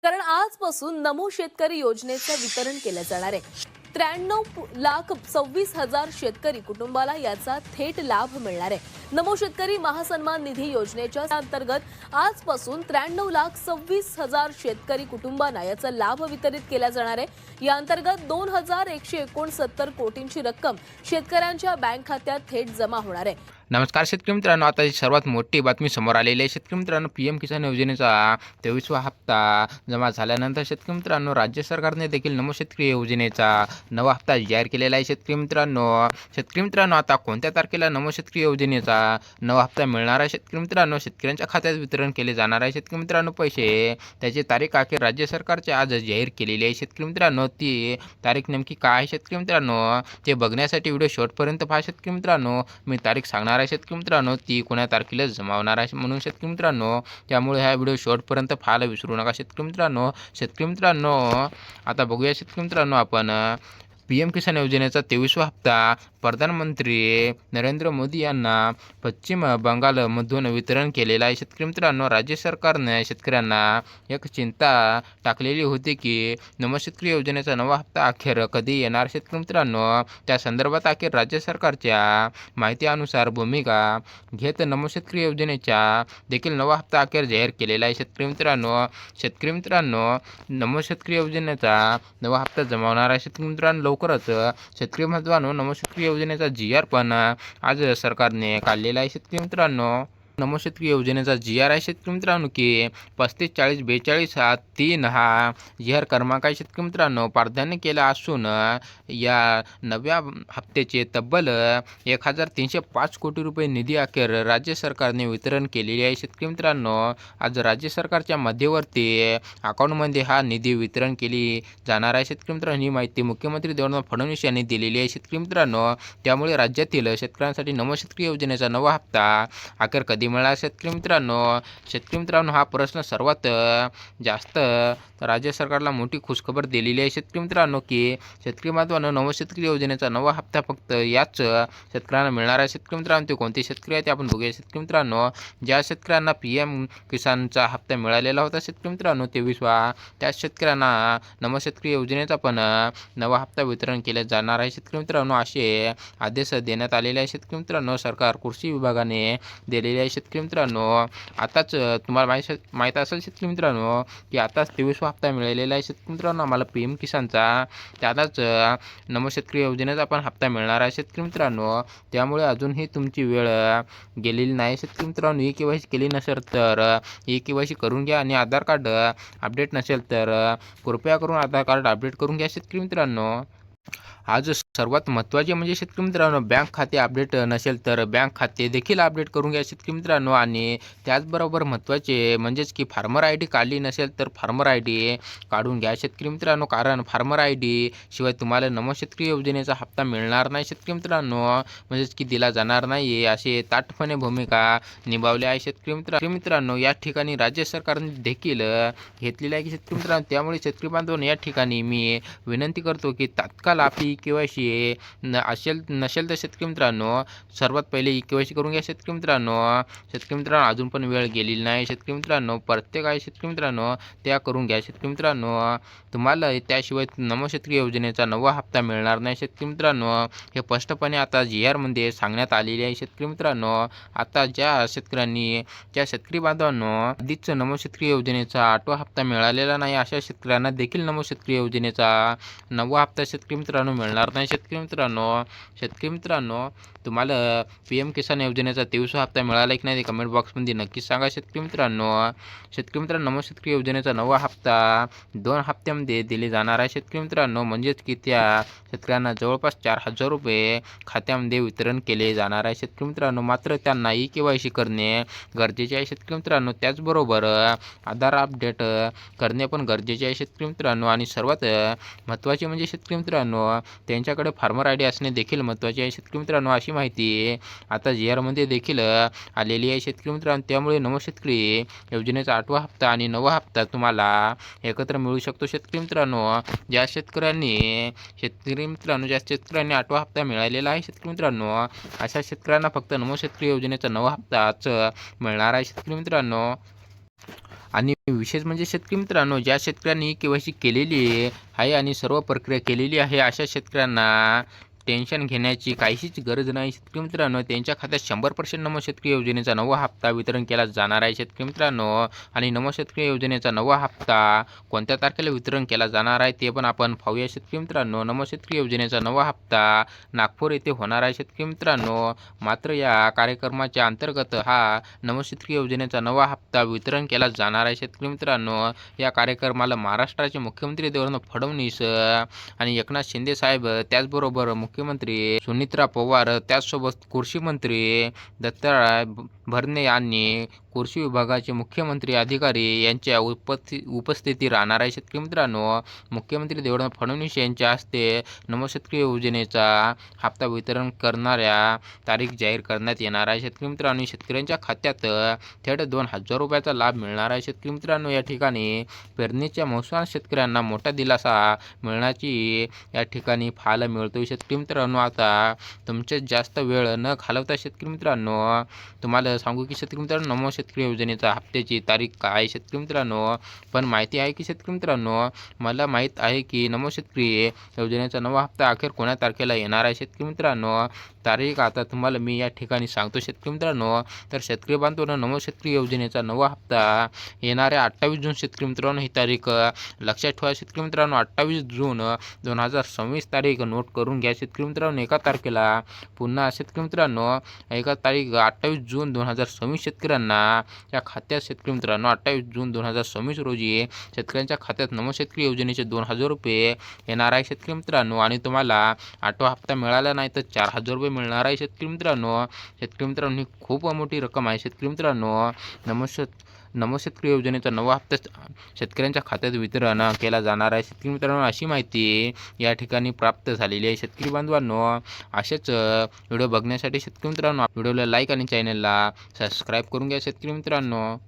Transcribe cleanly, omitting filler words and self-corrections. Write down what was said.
कारण आजपासून नमो शेतकरी योजनेचं वितरण केलं जाणार आहे। 93,26,000 शेतकरी कुटुंबाला याचा थेट लाभ मिळणार आहे। नमो शेतकरी महासन्मान निधी योजनेच्या अंतर्गत आजपासून 93,26,000 शेतकरी कुटुंबांना याचा लाभ वितरित केला जाणार आहे। या अंतर्गत 2,169 कोटींची रक्कम शेतकऱ्यांच्या बँक खात्यात थेट जमा होणार आहे। नमस्कार शेतकरी मित्रांनो, आता सर्वात मोठी बातमी समोर आलेली आहे। शेतकरी मित्रांनो, पीएम किसान योजनेचा 23वा हप्ता जमा झाल्यानंतर शेतकरी मित्रांनो, राज्य सरकारने देखील नमो शेतकरी योजनेचा नवा हप्ता जाहीर केलेला आहे। शेतकरी मित्रांनो, आता कोणत्या तारखेला नमो शेतकरी योजनेचा नवा हप्ता मिळणार आहे? शेतकरी मित्रांनो, शेतकऱ्यांच्या खात्यात वितरण केले जाणार आहे। शेतकरी मित्रांनो, पैसे त्याची तारीख अखेर राज्य सरकारचे आज जाहीर केलेली आहे। शेतकरी मित्रांनो, ती तारीख नेमकी काय आहे शेतकरी मित्रांनो, ते बघण्यासाठी व्हिडिओ शेवटपर्यंत पहा। शेतकरी मित्रांनो, मी तारीख सांगणार आहे शेतकरी मित्रांनो, ती कोण्या तारखेला जमा होणार आहे म्हणून शेतकरी मित्रांनो, त्यामुळे हा व्हिडिओ शेवटपर्यंत पाहायला विसरू नका शेतकरी मित्रांनो। आता बघूया शेतकरी मित्रांनो, आपण पीएम किसान योजनेचा 23वा हप्ता प्रधानमंत्री नरेंद्र मोदी यांना पश्चिम बंगालमधून वितरण केलेला आहे। शेतकरी मित्रांनो, राज्य सरकारने शेतकऱ्यांना एक चिंता टाकलेली होती की नमो शेतकरी योजनेचा नवा हप्ता अखेर कधी येणार। शेतकरी मित्रांनो, त्या संदर्भात अखेर राज्य सरकारच्या माहितीनुसार भूमिका घेत नमो शेतकरी योजनेचा देखील नवा हप्ता अखेर जाहीर केलेला आहे। शेतकरी मित्रांनो, नमो शेतकरी योजनेचा नवा हप्ता जमा होणार आहे। शेतकरी मित्रांनो, लवकरच शेतकरी बांधवांनो, नमो शेतकरी योजनेचा GR पण आज सरकारने काढलेला आहे। शेतकरी मित्रांनो, नमो शेतकरी योजनेचा GR आहे शेतकरी मित्रांनो की 354042 हा GR क्रमांक आहे। शेतकरी मित्रांनो, प्राधान्य केला असून या नव्या हप्त्याचे तब्बल 1,305 कोटी रुपये निधी अखेर राज्य सरकारने वितरण केलेली आहे। शेतकरी मित्रांनो, आज राज्य सरकारच्या मध्यवर्ती अकाउंटमध्ये हा निधी वितरण केली जाणार आहे। शेतकरी मित्रांनो, ही माहिती मुख्यमंत्री देवेंद्र फडणवीस यांनी दिलेली आहे। शेतकरी मित्रांनो, त्यामुळे राज्यातील शेतकऱ्यांसाठी नमो शेतकरी योजनेचा नवा हप्ता अखेर कधी मिळाला? शेतकरी मित्रांनो, हा प्रश्न सर्वात जास्त राज्य सरकारला मोठी खुशखबर दिलेली आहे। शेतकरी मित्रांनो की शेतकरी बांधवांनो, नमो शेतकरी योजनेचा नवा हप्ता फक्त याच शेतकऱ्यांना मिळणार आहे। शेतकरी मित्रांनो, ते कोणते शेतकरी आहेत ते आपण बघूया। शेतकरी मित्रांनो, ज्या शेतकऱ्यांना पीएम किसानचा हप्ता मिळालेला होता शेतकरी मित्रांनो 23वा, त्याच शेतकऱ्यांना नमो शेतकरी योजनेचा पण नवा हप्ता वितरण केले जाणार आहे। शेतकरी मित्रांनो, असे आदेश देण्यात आलेले आहे। शेतकरी मित्रांनो, सरकार कृषी विभागाने दिलेले आहे। शेतकरी मित्रांनो, आताच तुम्हाला माहीत असेल शेतकरी मित्रांनो की आताच 23वा हप्ता मिळालेला आहे। शेतकरी मित्रांनो, आम्हाला पीएम किसानचा त्यालाच नमो शेतकरी योजनेचा पण हप्ता मिळणार आहे। शेतकरी मित्रांनो, त्यामुळे अजूनही तुमची वेळ गेलेली नाही। शेतकरी मित्रांनो, ई-KYC केली नसेल तर ई-KYC करून घ्या आणि आधार कार्ड अपडेट नसेल तर कृपया करून आधार कार्ड अपडेट करून घ्या। शेतकरी मित्रांनो, आज सर्वात महत्त्वाचे म्हणजे शेतकरी मित्रांनो, बँक खाते अपडेट नसेल तर बँक खाते देखील अपडेट करून घ्या शेतकरी मित्रांनो। आणि त्याचबरोबर महत्त्वाचे म्हणजेच की फार्मर ID काढली नसेल तर फार्मर ID काढून घ्या शेतकरी मित्रांनो, कारण फार्मर ID शिवाय तुम्हाला नमो शेतकरी योजनेचा हप्ता मिळणार नाही शेतकरी मित्रांनो, म्हणजेच की दिला जाणार नाही असे ताठपणे भूमिका निभावली आहे। शेतकरी मित्रांनो, या ठिकाणी राज्य सरकारने देखील घेतलेली आहे की शेतकरी मित्रांनो, त्यामुळे शेतकरी बांधवांनो, या ठिकाणी मी विनंती करतो की तात्काळ आपली ई-KYC नसेल तर शेतकरी मित्रांनो, सर्वात पहिले ई-KYC करून घ्या शेतकरी मित्रांनो। अजून पण वेळ गेलेली नाही शेतकरी मित्रांनो, प्रत्येक आहे शेतकरी मित्रांनो, त्या करून घ्या शेतकरी मित्रांनो। तुम्हाला त्याशिवाय नमो शेतकरी योजनेचा नवा हप्ता मिळणार नाही शेतकरी मित्रांनो, हे स्पष्टपणे आता GR मध्ये सांगण्यात आलेले आहे शेतकरी मित्रांनो। आता ज्या शेतकरी बांधवांनो आधीच नमो शेतकरी योजनेचा 8वा हप्ता मिळालेला नाही, अशा शेतकऱ्यांना देखील नमो शेतकरी योजनेचा नवा हप्ता शेतकरी मित्रांनो मिळणार नाही। शेतकरी मित्रांनो, तुम्हाला पीएम किसान योजनेचा 23वा हप्ता मिळाला की नाही ते कमेंट बॉक्समध्ये नक्कीच सांगा शेतकरी मित्रांनो। नमो शेतकरी योजनेचा नवा हप्ता 2 हप्त्यामध्ये दिले जाणार आहे शेतकरी मित्रांनो, म्हणजेच की त्या शेतकऱ्यांना जवळपास 4,000 रुपये खात्यामध्ये वितरण केले जाणार आहे शेतकरी मित्रांनो। मात्र त्यांना ई-KYC करणे गरजेचे आहे शेतकरी मित्रांनो, त्याचबरोबर आधार अपडेट करणे पण गरजेचे आहे शेतकरी मित्रांनो। आणि सर्वात महत्त्वाचे म्हणजे शेतकरी मित्रांनो, त्यांच्याकडे फार्मर ID असणे देखील महत्त्वाचे आहे शेतकरी मित्रांनो। अशी माहिती आता GR मध्ये देखील आलेली आहे शेतकरी मित्रांनो, त्यामुळे नमो शेतकरी योजनेचा 8वा हप्ता आणि 9वा हप्ता तुम्हाला एकत्र मिळू शकतो शेतकरी मित्रांनो। ज्या शेतकऱ्यांनी 8वा हप्ता मिळालेला आहे शेतकरी मित्रांनो, अशा शेतकऱ्यांना फक्त नमो शेतकरी योजनेचा 9वा हप्ताच मिळणार आहे शेतकरी मित्रांनो। आणि विशेष म्हणजे शेतकरी मित्रांनो, ज्या शेतकऱ्यांनी केवायसी केलेली आहे आणि सर्व प्रक्रिया केलेली आहे अशा शेतकऱ्यांना टेन्शन घेण्याची काहीच गरज नाही. शेतकरी मित्रांनो, त्यांच्या खात्यात 100% नमो शेतकरी योजनेचा नवा हप्ता वितरण केला जाणार आहे शेतकरी मित्रांनो. आणि नमो शेतकरी योजनेचा नवा हप्ता कोणत्या तारखेला वितरण केला जाणार आहे ते पण आपण पाहूया शेतकरी मित्रांनो. नमो शेतकरी योजनेचा नवा हप्ता नागपूर येथे होणार आहे शेतकरी मित्रांनो. मात्र या कार्यक्रमाच्या अंतर्गत हा नमो शेतकरी योजनेचा नवा हप्ता वितरण केला जाणार आहे शेतकरी मित्रांनो. या कार्यक्रमाला महाराष्ट्राचे मुख्यमंत्री देवेंद्र फडणवीस आणि एकनाथ शिंदे साहेब, त्याचबरोबर मुख्यमंत्री सुनीत्रा पवार, त्याचसोबत कृषी मंत्री दत्तात्रय भरणे आणि कृषी विभागाचे मुख्यमंत्री अधिकारी यांच्या उपस्थिती राहणार आहे शेतकरी मित्रांनो. मुख्यमंत्री देवेंद्र फडणवीस यांच्या हस्ते नमो शेतकरी योजनेचा हप्ता वितरण करणाऱ्या तारीख जाहीर करण्यात येणार आहे शेतकरी मित्रांनो. शेतकऱ्यांच्या खात्यात थेट 2,000 रुपयाचा लाभ मिळणार आहे शेतकरी मित्रांनो. या ठिकाणी पेरणीच्या मोसमात शेतकऱ्यांना मोठा दिलासा मिळण्याची या ठिकाणी पाहायला मिळतो शेतकरी मित्रांनो. आता तुमचे जास्त वेळ न घालवता शेतकरी मित्रांनो, तुम्हाला सांगू की शेतकरी मित्रांनो, नमो शेतकरी योजनेचा हप्त्याची तारीख काय आहे शेतकरी मित्रांनो. पण माहिती आहे की शेतकरी मित्रांनो, मला माहीत आहे की नमो शेतकरी योजनेचा नवा हप्ता अखेर कोण्या तारखेला येणार आहे शेतकरी मित्रांनो. तारीख आता तुम्हाला मी या ठिकाणी सांगतो शेतकरी मित्रांनो. तर शेतकरी बांधवांनो, नमो शेतकरी योजनेचा नवा हप्ता येणाऱ्या 28 जून शेतकरी मित्रांनो, ही तारीख लक्षात ठेवा शेतकरी मित्रांनो. 28 जून 2026 तारीख नोट करून घ्या शेतकरी मित्रांनो. एका तारखेला पुन्हा शेतकरी मित्रांनो, एका तारीख 28 जून 2026 शेतकऱ्यांना या खात्यात शेतकरी मित्रांनो 28 जून 2026 रोजी शेतकऱ्यांच्या खात्यात नमो शेतकरी योजनेचे 2,000 रुपये येणार आहे शेतकरी मित्रांनो. आणि तुम्हाला 8वा हप्ता मिळाला नाही तर 4,000 रुपये मिळणार आहे शेतकरी मित्रांनो. शेतकरी मित्रांनो, ही खूप मोठी रक्कम आहे शेतकरी मित्रांनो. नमो शेतकरी योजनेचा नवा हप्ता शेतकऱ्यांच्या खात्यात वितरण केला जाणार आहे शेतकरी मित्रांनो. अशी माहिती या ठिकाणी प्राप्त झालेली आहे शेतकरी बांधवांनो. असेच व्हिडिओ बघण्यासाठी शेतकरी मित्रांनो, व्हिडिओला लाईक आणि चॅनलला सबस्क्राईब करून घ्या शेतकरी मित्रांनो.